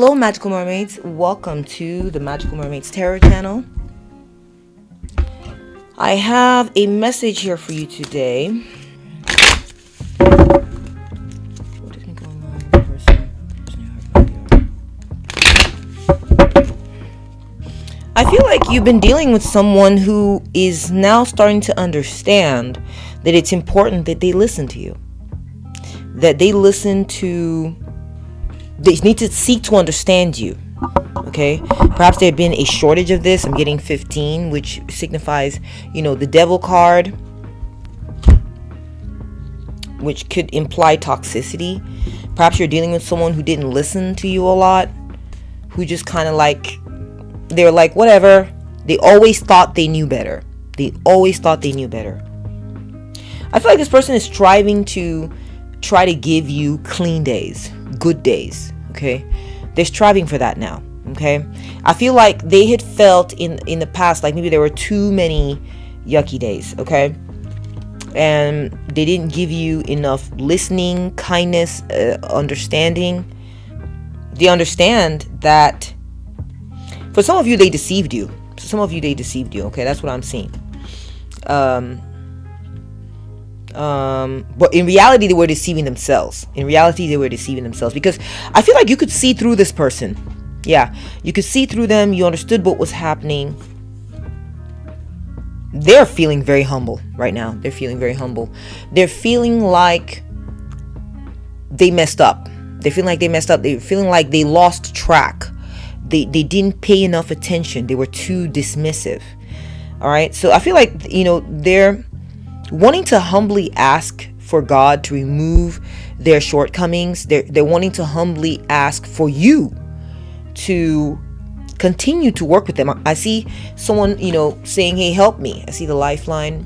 Hello, Magical Mermaids. Welcome to the Magical Mermaids Tarot channel. I have a message here for you today. What is going on with the person? I feel like you've been dealing with someone who is now starting to understand that it's important that they listen to you. That they need to seek to understand you. Okay, perhaps there had been a shortage of this. I'm getting 15, which signifies, the devil card, which could imply toxicity. Perhaps you're dealing with someone who didn't listen to you a lot, who just kind of they're like, whatever. They always thought they knew better. I feel like this person is striving to try to give you clean days, good days. Okay, they're striving for that now. Okay, I feel like they had felt in the past like maybe there were too many yucky days. Okay, and they didn't give you enough listening, kindness, understanding. They understand that for some of you they deceived you. Okay, that's what I'm seeing. But in reality they were deceiving themselves. Because I feel like you could see through this person. Yeah, you could see through them. You understood what was happening. They're feeling very humble right now. They're feeling like they messed up. They're feeling like they lost track. They didn't pay enough attention. They were too dismissive. All right, so I feel like they're wanting to humbly ask for God to remove their shortcomings. They're wanting to humbly ask for you to continue to work with them. I see someone, saying, hey, help me. I see the lifeline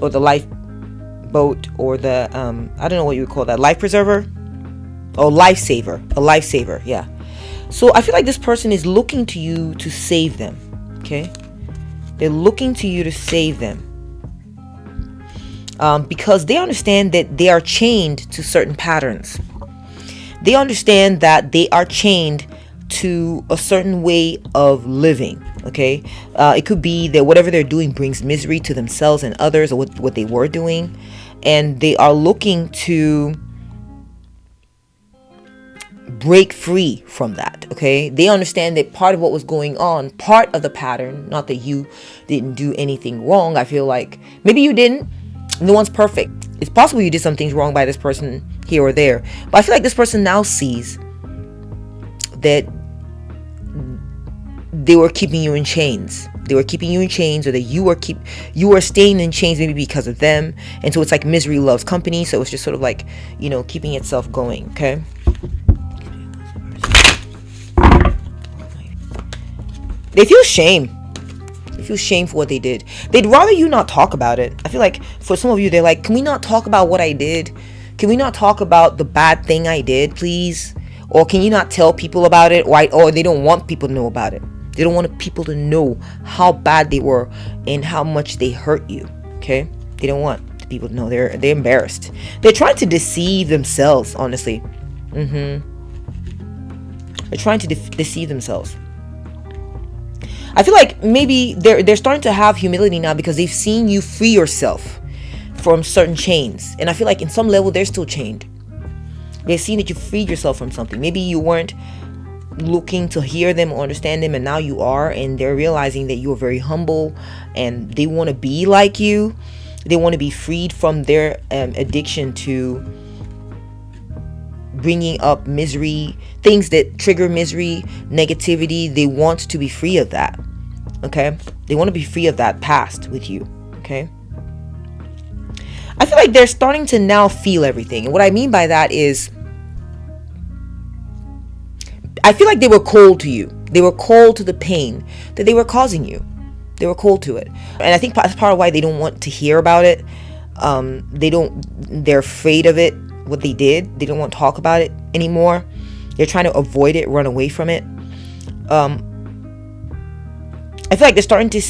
or the lifeboat or the, I don't know what you would call that, life preserver? Oh, lifesaver. A lifesaver, yeah. So I feel like this person is looking to you to save them, okay? They're looking to you to save them. Because they understand that they are chained to certain patterns. They understand that they are chained to a certain way of living. Okay, it could be that whatever they're doing brings misery to themselves and others, or what they were doing, and they are looking to break free from that. Okay, they understand that part of what was going on, part of the pattern, not that you didn't do anything wrong. I feel like maybe you didn't. No one's perfect. It's possible you did some things wrong by this person here or there, but I feel like this person now sees that they were keeping you in chains. Or that you were staying in chains maybe because of them. And so it's like misery loves company. So it's just sort of like, keeping itself going. Okay. They feel shame. For what they did. They'd rather you not talk about it. I feel like for some of you, they're like, can we not talk about what I did? Can we not talk about the bad thing I did, please? Or can you not tell people about it? Or they don't want people to know about it. They don't want people to know how bad they were and how much they hurt you. Okay? They don't want people to know. They're embarrassed. They're trying to deceive themselves, honestly. They're trying to deceive themselves. I feel like maybe they're starting to have humility now because they've seen you free yourself from certain chains. And I feel like in some level they're still chained. They've seen that you freed yourself from something. Maybe you weren't looking to hear them or understand them, and now you are, and they're realizing that you are very humble and they want to be like you. They want to be freed from their addiction to bringing up misery, things that trigger misery, negativity. They want to be free of that. Okay, they want to be free of that past with you. Okay, I feel like they're starting to now feel everything, and what I mean by that is I feel like they were cold to you. They were cold to the pain that they were causing you. They were cold to it, and I think that's part of why they don't want to hear about it. They're afraid of it. What they did, they don't want to talk about it anymore. They're trying to avoid it, run away from it. I feel like they're starting to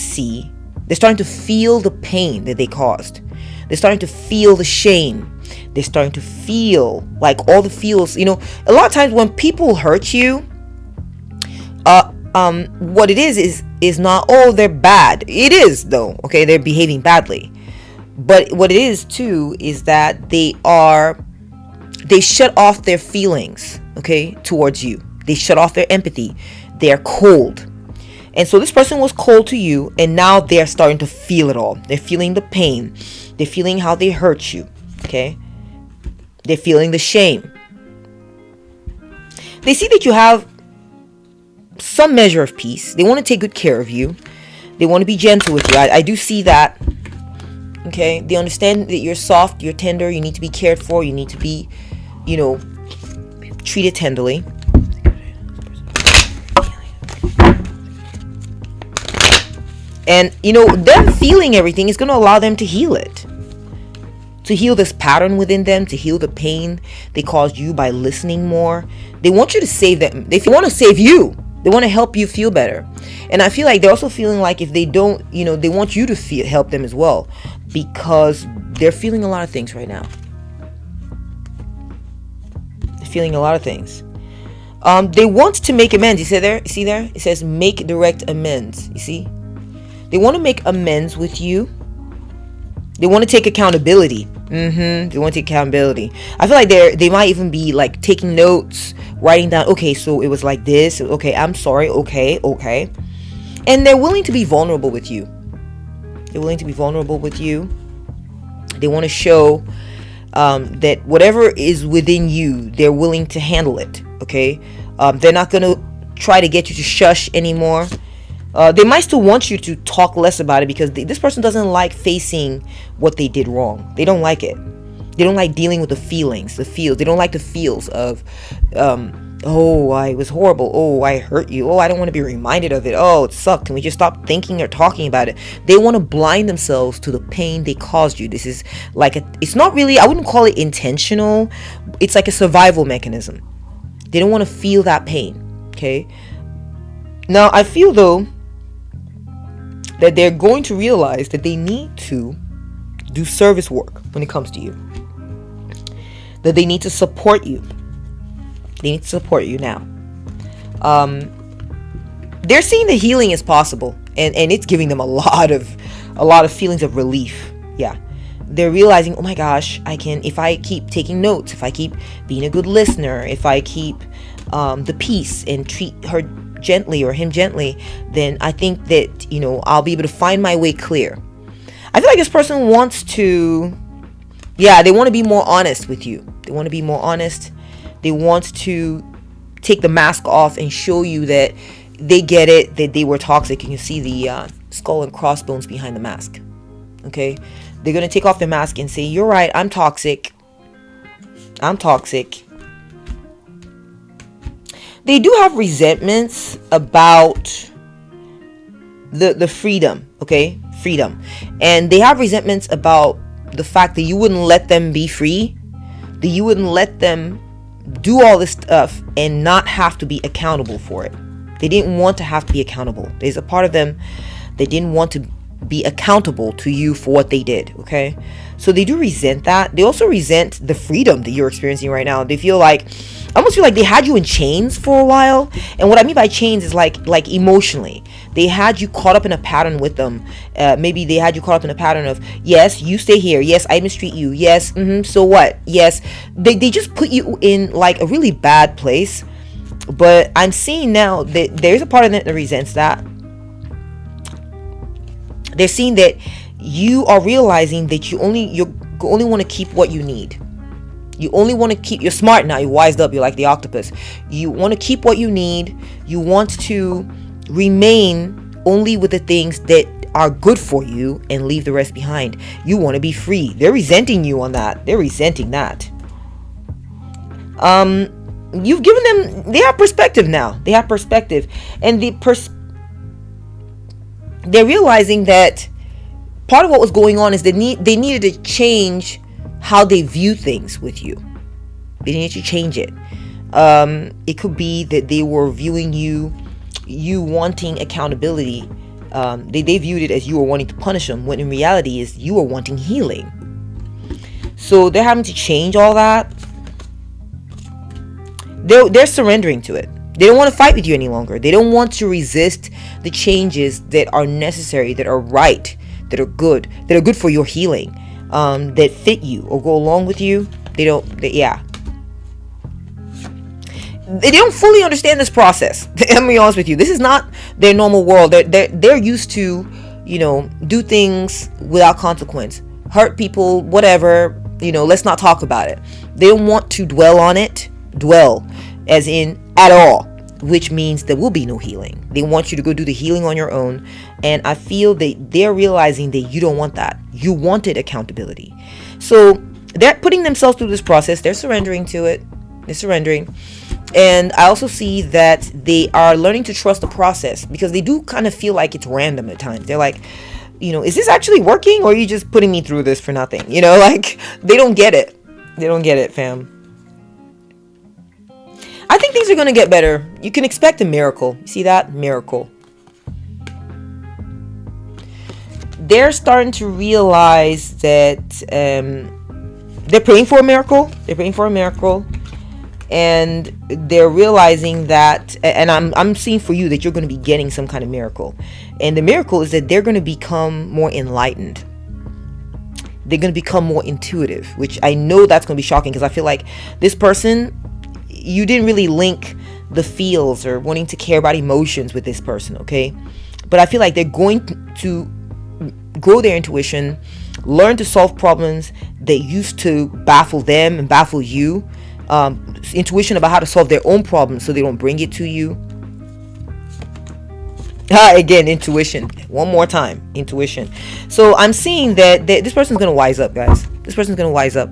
feel the pain that they caused. They're starting to feel the shame. They're starting to feel like all the feels. A lot of times when people hurt you, what it is not, oh, they're bad. It is, though. Okay, they're behaving badly. But what it is too is that they shut off their feelings, okay, towards you. They shut off their empathy. They're cold. And so this person was cold to you, and now they're starting to feel it all. They're feeling the pain. They're feeling how they hurt you, okay? They're feeling the shame. They see that you have some measure of peace. They want to take good care of you. They want to be gentle with you. I do see that, okay? They understand that you're soft, you're tender, you need to be cared for, you need to be, treated tenderly. And, them feeling everything is going to allow them to heal it. To heal this pattern within them, to heal the pain they caused you by listening more. They want you to save them. They want to save you. They want to help you feel better. And I feel like they're also feeling like if they don't, they want you to help them as well. Because they're feeling a lot of things right now. They're feeling a lot of things. They want to make amends. You see there? It says make direct amends. You see? They want to make amends with you. They want to take accountability. They want to take accountability. I feel like they might even be like taking notes, writing down, okay, so it was like this. Okay, I'm sorry. Okay. And they're willing to be vulnerable with you. They're willing to be vulnerable with you. They want to show that whatever is within you, they're willing to handle it. Okay. They're not going to try to get you to shush anymore. They might still want you to talk less about it because this person doesn't like facing what they did wrong. They don't like it. They don't like dealing with the feels. They don't like the feels of, oh, I was horrible. Oh, I hurt you. Oh, I don't want to be reminded of it. Oh, it sucked. Can we just stop thinking or talking about it? They want to blind themselves to the pain they caused you. This is like, it's not really, I wouldn't call it intentional. It's like a survival mechanism. They don't want to feel that pain. Okay. Now, I feel though, that they're going to realize that they need to do service work when it comes to you. That they need to support you. They need to support you now. They're seeing the healing is possible, and it's giving them a lot of feelings of relief. Yeah. They're realizing, oh my gosh, if I keep taking notes, if I keep being a good listener, if I keep the peace and treat her gently or him gently, then I think that, I'll be able to find my way clear. I feel like this person wants to, they want to be more honest with you. They want to be more honest. They want to take the mask off and show you that they get it, that they were toxic. You can see the skull and crossbones behind the mask. Okay? They're going to take off their mask and say, you're right, I'm toxic. They do have resentments about the freedom, okay? Freedom. And they have resentments about the fact that you wouldn't let them be free, that you wouldn't let them do all this stuff and not have to be accountable for it. They didn't want to have to be accountable. There's a part of them that didn't want to be accountable to you for what they did, okay? So they do resent that. They also resent the freedom that you're experiencing right now. They almost feel like they had you in chains for a while. And what I mean by chains is like emotionally. They had you caught up in a pattern with them. Maybe they had you caught up in a pattern of, yes, you stay here. Yes, I mistreat you. Yes, so what? Yes. They just put you in like a really bad place. But I'm seeing now that there's a part of them that resents that. They're seeing that you are realizing that you only want to keep what you need. You only want to keep, you're smart now, you're wised up, you're like the octopus. You want to keep what you need. You want to remain only with the things that are good for you and leave the rest behind. You want to be free. They're resenting you on that. They're resenting that. You've given them, they have perspective now. They have perspective. And they're realizing that part of what was going on is they needed to change how they view things with you. They needed to change it. It could be that they were viewing you wanting accountability. They viewed it as you were wanting to punish them, when in reality is you were wanting healing. So they're having to change all that. They're surrendering to it. They don't want to fight with you any longer. They don't want to resist the changes that are necessary, that are right, that are good for your healing, that fit you or go along with you. They don't fully understand this process. Let me be honest with you. This is not their normal world. They're used to, do things without consequence, hurt people, whatever. Let's not talk about it. They don't want to dwell on it. Dwell, as in at all, which means there will be no healing. They want you to go do the healing on your own. And I feel that they're realizing that you don't want that. You wanted accountability. So they're putting themselves through this process. They're surrendering to it. They're surrendering. And I also see that they are learning to trust the process, because they do kind of feel like it's random at times. They're like, is this actually working, or are you just putting me through this for nothing? Like they don't get it. They don't get it, fam. I think things are going to get better. You can expect a miracle. You see that? Miracle. They're starting to realize that they're praying for a miracle. They're praying for a miracle. And they're realizing that, and I'm seeing for you that you're going to be getting some kind of miracle. And the miracle is that they're going to become more enlightened. They're going to become more intuitive, which I know that's going to be shocking, because I feel like this person, you didn't really link the feels or wanting to care about emotions with this person, okay? But I feel like they're going to grow their intuition, learn to solve problems that used to baffle them and baffle you. Intuition about how to solve their own problems so they don't bring it to you. Again, intuition. One more time, intuition. So I'm seeing that this person's going to wise up, guys. This person's going to wise up.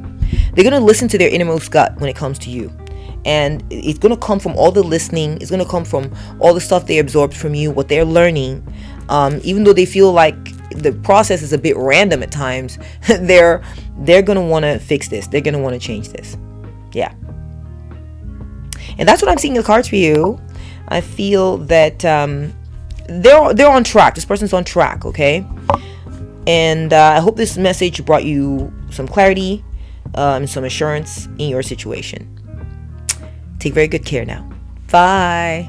They're going to listen to their innermost gut when it comes to you. And it's going to come from all the listening. It's going to come from all the stuff they absorbed from you, what they're learning. Even though they feel like the process is a bit random at times, they're going to want to fix this. They're going to want to change this. Yeah. And that's what I'm seeing in the cards for you. I feel that they're on track. This person's on track, okay? And I hope this message brought you some clarity and some assurance in your situation. Take very good care now. Bye.